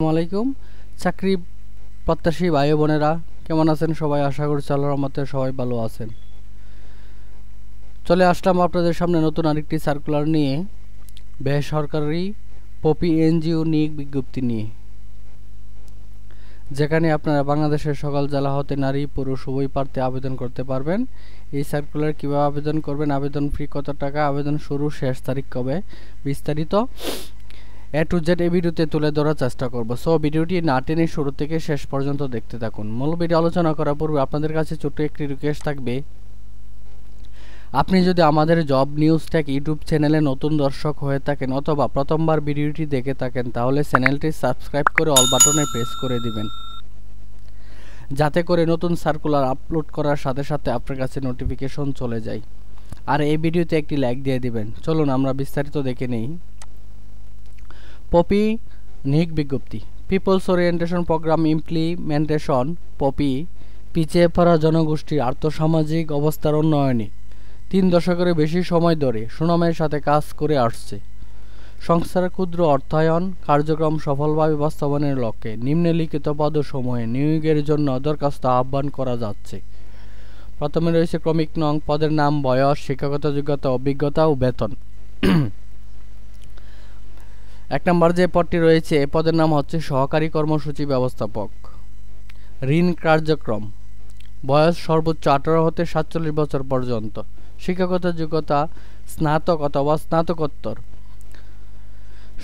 আসসালামু আলাইকুম। চাকরি প্রত্যাশী ভাই বোনেরা কেমন আছেন সবাই? আশা করি আল্লাহর রহমতে সবাই ভালো আছেন। চলে আসলাম আপনাদের সামনে নতুন আরেকটি সার্কুলার নিয়ে, বেসরকারি পপি এনজিও নিয়োগ বিজ্ঞপ্তি নিয়ে, যেখানে আপনারা বাংলাদেশের সকল জেলা হতে নারী পুরুষ উভয় প্রার্থী আবেদন করতে পারবেন। এই সার্কুলার কীভাবে আবেদন করবেন, আবেদন ফি কত টাকা, আবেদন শুরু শেষ তারিখ কবে, বিস্তারিত A to Z এই ভিডিওতে তুলে ধরার চেষ্টা করব। সো ভিডিওটি না টেনে শুরু থেকে শেষ পর্যন্ত দেখতে থাকুন। মূল ভিডিও আলোচনা করার পূর্বে আপনাদের কাছে ছোট্ট একটি রিকোয়েস্ট থাকবে, আপনি যদি আমাদের জব নিউজ টেক ইউটিউব চ্যানেলে নতুন দর্শক হয়ে থাকেন অথবা প্রথমবার ভিডিওটি দেখে থাকেন, তাহলে চ্যানেলটি সাবস্ক্রাইব করে অল বাটনে প্রেস করে দিবেন, যাতে করে নতুন সার্কুলার আপলোড করার সাথে সাথে আপনার কাছে নোটিফিকেশন চলে যায়। আর এই ভিডিওতে একটি লাইক দিয়ে দিবেন। চলুন আমরা বিস্তারিত দেখে নেই। পপি নিয়োগ বিজ্ঞপ্তি। People's orientation program implementation POPI পিছিয়ে পড়া জনগোষ্ঠীর আর্থসামাজিক অবস্থার উন্নয়নে 3 দশকের বেশি সময় ধরে সুনামের সাথে কাজ করে আসছে। সংস্থার ক্ষুদ্র অর্থায়ন কার্যক্রম সফলভাবে বাস্তবায়নের লক্ষ্যে নিম্নলিখিত পদসমূহে নিয়োগের জন্য দরখাস্ত আহ্বান করা যাচ্ছে। প্রথমে রয়েছে ক্রমিক নং, পদের নাম, বয়স, শিক্ষাগত যোগ্যতা, অভিজ্ঞতা ও বেতন। 1 নম্বর যে পদটি রয়েছে পদের নাম হচ্ছে সহকারী কর্মসূচি ব্যবস্থাপক। ঋণ কার্যক্রম, বয়স সর্বোচ্চ 18 হতে 47 বছর পর্যন্ত। শিক্ষাগত যোগ্যতা স্নাতক অথবা স্নাতকোত্তর।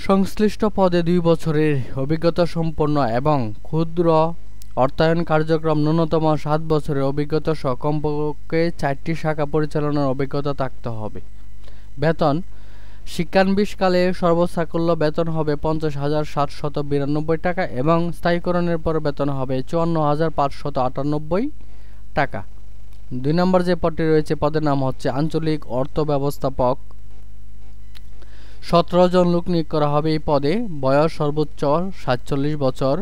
সংশ্লিষ্ট পদে 2 বছরের অভিজ্ঞতা সম্পন্ন এবং ক্ষুদ্র অর্থায়ন কার্যক্রম ন্যূনতম 7 বছরের অভিজ্ঞতা সহ কমপক্ষে 4টি শাখা পরিচালনার অভিজ্ঞতা থাকতে হবে। বেতন, শিক্ষানবিশকালে সর্বসাকুল্য বেতন হবে 50,792 টাকা এবং স্থায়ীকরণের পর বেতন হবে 54,598 টাকা। 2 নম্বর যে পদটি রয়েছে পদের নাম হচ্ছে আঞ্চলিক অর্থ ব্যবস্থাপক। 17 জন লোক নিয়োগ করা হবে এই পদে। বয়স সর্বোচ্চ 47 বছর।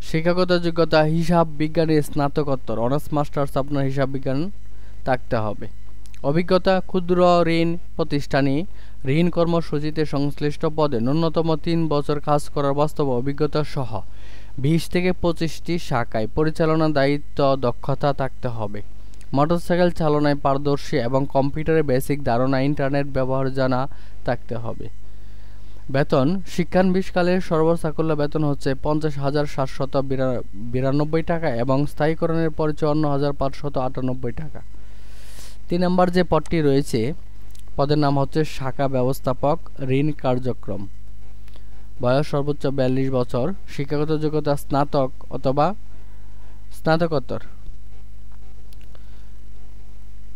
শিক্ষাগত যোগ্যতা হিসাব বিজ্ঞানে স্নাতকোত্তর, অনার্স মাস্টার্স আপনার হিসাব বিজ্ঞান থাকতে হবে। অভিজ্ঞতা, ক্ষুদ্র ঋণ প্রতিষ্ঠানে ঋণ কর্মসূচিতে সংশ্লিষ্ট পদে ন্যূনতম 3 বছর কাজ করার বাস্তব অভিজ্ঞতা সহ 20 থেকে 25টি শাখায় পরিচালনার দায়িত্ব দক্ষতা থাকতে হবে। মোটরসাইকেল চালনায় পারদর্শী এবং কম্পিউটারের বেসিক ধারণা, ইন্টারনেট ব্যবহার জানা থাকতে হবে। বেতন, শিক্ষানবিশকালে সর্বসাকুল্য বেতন হচ্ছে 50,792 টাকা এবং স্থায়ীকরণের পর 54,598 টাকা। 3 নম্বর যে পদটি রয়েছে পদের নাম হচ্ছে শাখা ব্যবস্থাপক ঋণ কার্যক্রম। বয়স সর্বোচ্চ 42 বছর। শিক্ষাগত যোগ্যতা স্নাতক অথবা স্নাতকোত্তর।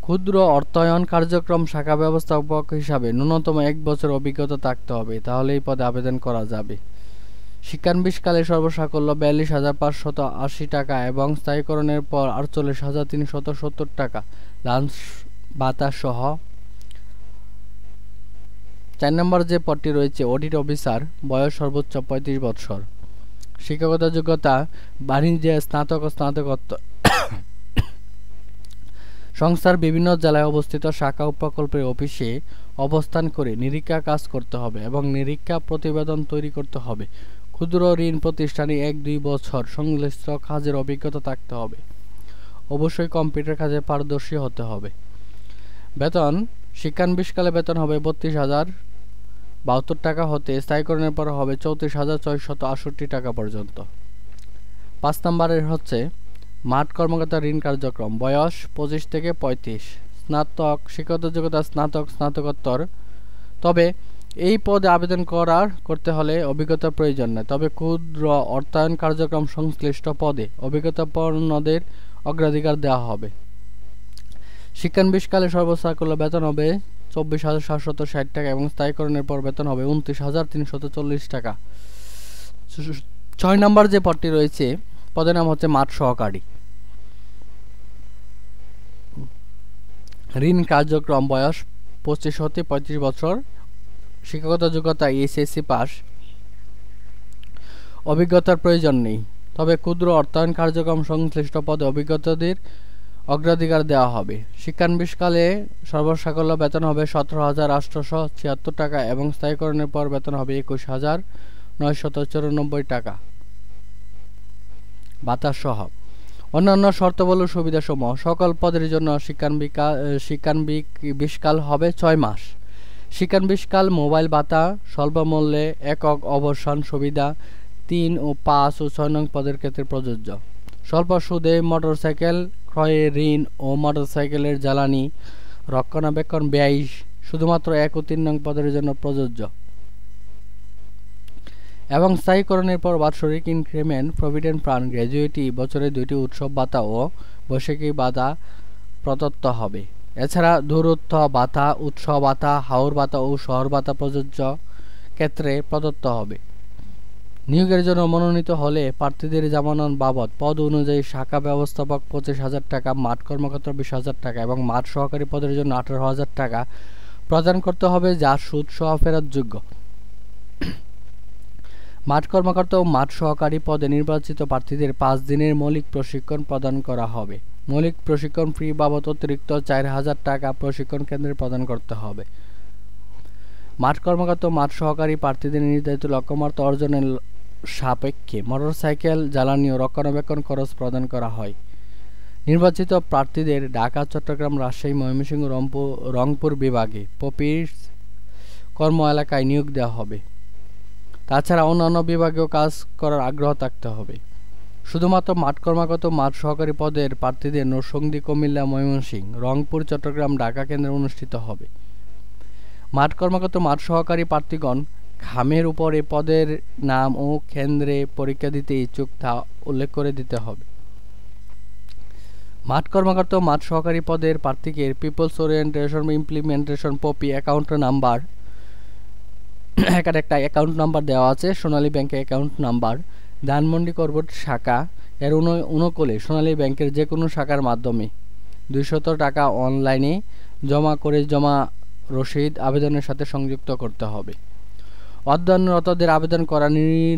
ক্ষুদ্র অর্থায়ন কার্যক্রম শাখা ব্যবস্থাপক হিসাবে ন্যূনতম 1 বছর অভিজ্ঞতা থাকতে হবে, তাহলে এই পদে আবেদন করা যাবে। শিক্ষানবিশকালে সর্বসাকুল্য 42,580 টাকা এবং স্থায়ীকরণের পর 48,370 টাকা লাঞ্চ ভাতা সহ। 4 নম্বর যে পদটি রয়েছে অডিট অফিসার। বয়স সর্বোচ্চ 35 বছর। শিক্ষাগত যোগ্যতা বাণিজ্যে স্নাতক ও স্নাতকোত্তর। সংস্থার বিভিন্ন জেলায় অবস্থিত শাখা ও প্রকল্পের অফিসে অবস্থান করে নিরীক্ষা কাজ করতে হবে এবং নিরীক্ষা প্রতিবেদন তৈরি করতে হবে। ক্ষুদ্র ঋণ প্রতিষ্ঠানে 1-2 বছর সংশ্লিষ্ট কাজের অভিজ্ঞতা থাকতে হবে। অবশ্যই কম্পিউটার কাজে পারদর্শী হতে হবে। বেতন, শিক্ষানবিশকালে বেতন হবে 32,072 টাকা হতে স্থায়ীকরণের পর হবে 34,668 টাকা পর্যন্ত। 5 নম্বরের হচ্ছে মাঠ কর্মকর্তা ঋণ কার্যক্রম। বয়স 25 থেকে 35। স্নাতক, শিক্ষাগত যোগ্যতা স্নাতক, স্নাতকোত্তর। তবে এই পদে আবেদন করতে হলে অভিজ্ঞতার প্রয়োজন নেই, তবে ক্ষুদ্র অর্থায়ন কার্যক্রম সংশ্লিষ্ট পদে অভিজ্ঞতাপন্নদের অগ্রাধিকার দেওয়া হবে। শিক্ষানবিশকালে সর্বসাকুল্য বেতন হবে 24,760 টাকা এবং স্থায়ীকরণের পর বেতন হবে 29,340 টাকা। 6 নম্বর যে পদটি রয়েছে পদের নাম হচ্ছে মাঠ সহকারী ঋণ কার্যক্রম। বয়স 25 হতে 35 বছর। শিক্ষাগত যোগ্যতা এসএসসি পাস। অভিজ্ঞতার প্রয়োজন নেই, তবে ক্ষুদ্র অর্থায়ন কার্যক্রম সংশ্লিষ্ট পদে অভিজ্ঞতাদের অগ্রাধিকার দেওয়া হবে। শিক্ষানবিশকালে সর্বসাকুল্য বেতন হবে 17,876 টাকা এবং স্থায়ীকরণের পর বেতন হবে 21,994 টাকা। ভাতা সহ অন্যান্য শর্তাবলী সুবিধাসমূহ। সকল পদের জন্য শিক্ষানবিশকাল হবে 6 মাস। শিক্ষানবিশকাল মোবাইল ভাতা স্বল্পমূল্যে একক অবসর সুবিধা 3 ও 5 ও 6 নং পদের ক্ষেত্রে প্রযোজ্য। স্বল্প সুদে মোটরসাইকেল ক্রয়ে ঋণ ও মোটরসাইকেলের জ্বালানি রক্ষণাবেক্ষণ ব্যয় শুধুমাত্র 1 ও 3 নং পদের জন্য প্রযোজ্য এবং স্থায়ীকরণের পর বাৎসরিক ইনক্রিমেন্ট প্রভিডেন্ট ফান্ড গ্র্যাচুইটি বছরে 2টি উৎসব ভাতা ও বৈশাখী ভাতা প্রদত্ত হবে। এছাড়া দূরত্ব ভাতা, উৎসব ভাতা, হাওর ভাতা ও শহর ভাতা প্রযোজ্য ক্ষেত্রে প্রদত্ত হবে। নিয়োগের জন্য মনোনীত হলে প্রার্থীদের জামানত বাবদ পদ অনুযায়ী শাখা ব্যবস্থাপক 25,000 টাকা, মাঠ কর্মকর্তা 20,000 টাকা এবং মাঠ সহকারী পদের জন্য 18,000 টাকা প্রদান করতে হবে, যা সুদ সহ ফেরতযোগ্য। মাঠ কর্মকর্তা ও মাঠ সহকারী পদে নির্বাচিত প্রার্থীদের 5 দিনের মৌলিক প্রশিক্ষণ প্রদান করা হবে। মৌলিক প্রশিক্ষণ ফি বাবদ অতিরিক্ত 4,000 টাকা প্রশিক্ষণ কেন্দ্রে প্রদান করতে হবে। মাঠ কর্মকর্তা ও মাঠ সহকারী প্রার্থীদের নির্ধারিত লক্ষ্যমাত্রা অর্জনের সাপেক্ষে মোটরসাইকেল জ্বালানি ও রক্ষণাবেক্ষণ খরচ প্রদান করা হয়। নির্বাচিত প্রার্থীদের ঢাকা, চট্টগ্রাম, রাজশাহী, ময়মনসিংহ, রংপুর বিভাগে পপির কর্ম এলাকায় নিয়োগ দেওয়া হবে। তাছাড়া অন্যান্য বিভাগেও কাজ করার আগ্রহ থাকতে হবে। শুধুমাত্র মাঠ কর্মকর্তা ও মাঠ সহকারী পদের প্রার্থীদের নরসিংদী, কুমিল্লা, ময়মনসিংহ, রংপুর, চট্টগ্রাম, ঢাকা কেন্দ্রে অনুষ্ঠিত হবে। মাঠ কর্মকর্তা মাঠ সহকারী প্রার্থীগণ খামের উপরে পদের নাম ও কেন্দ্রে পরীক্ষা দিতে ইচ্ছুক তা উল্লেখ করে দিতে হবে। মাঠ কর্মকর্তা ও মাঠ সহকারী পদের প্রার্থীকে people's orientation implementation POPI account number, এখানে একটা অ্যাকাউন্ট নাম্বার দেওয়া আছে, সোনালী ব্যাংকের অ্যাকাউন্ট নাম্বার, ধানমন্ডি করবট শাখা এর অনুকূলে সোনালী ব্যাংকের যে কোনো শাখার মাধ্যমে 200 টাকা অনলাইনে জমা করে জমা রসিদ আবেদনের সাথে সংযুক্ত করতে হবে। অধ্যয়নরতদের আবেদন করা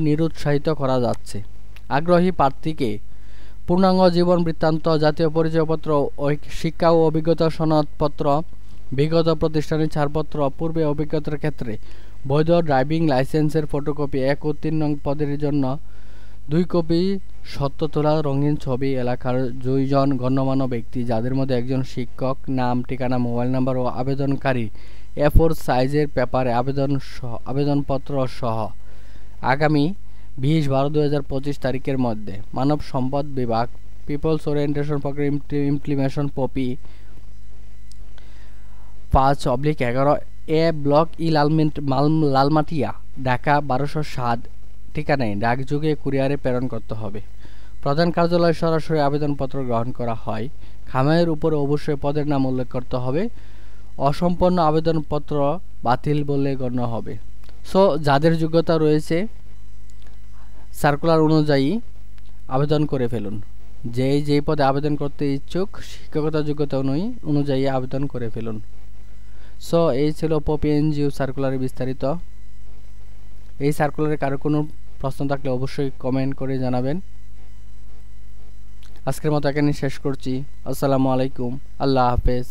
নিরুৎসাহিত করা যাচ্ছে। আগ্রহী প্রার্থীকে পূর্ণাঙ্গ জীবন বৃত্তান্ত, জাতীয় পরিচয়পত্র, শিক্ষা ও অভিজ্ঞতা সনদপত্র, বিগত প্রতিষ্ঠানের ছাড়পত্র, পূর্বে অভিজ্ঞতার ক্ষেত্রে বৈধ ড্রাইভিং লাইসেন্সের ফটোকপি 1 ও 3 নং পদের জন্য 2 কপি সত্য তোলা রঙিন ছবি, এলাকার 2 জন গণ্যমান্য ব্যক্তি যাদের মধ্যে একজন শিক্ষক, নাম, ঠিকানা, মোবাইল নাম্বার ও আবেদনকারী A4 সাইজের পেপারে আবেদনপত্র সহ আগামী 20/12/2025 তারিখের মধ্যে মানব সম্পদ বিভাগ, people's orientation program implementation POPI 5/11 A block E Lalmatia, Dhaka 1207 ঠিকানায় ডাকযোগে কুরিয়ারে প্রেরণ করতে হবে। প্রধান কার্যালয়ে সরাসরি আবেদনপত্র গ্রহণ করা হয়। খামের উপরে অবশ্যই পদের নাম উল্লেখ করতে হবে। অসম্পূর্ণ আবেদনপত্র বাতিল বলে গণ্য হবে। সো যাদের যোগ্যতা রয়েছে সার্কুলার অনুযায়ী আবেদন করে ফেলুন। যেই পদে আবেদন করতে ইচ্ছুক শিক্ষকতা যোগ্যতা অনুযায়ী আবেদন করে ফেলুন। সো এই ছিল পপি এনজিও সার্কুলারের বিস্তারিত। এই সার্কুলারে কারো কোনো প্রশ্ন থাকলে অবশ্যই কমেন্ট করে জানাবেন। আজকের মতো এখানে শেষ করছি। আসসালামু আলাইকুম, আল্লাহ হাফেজ।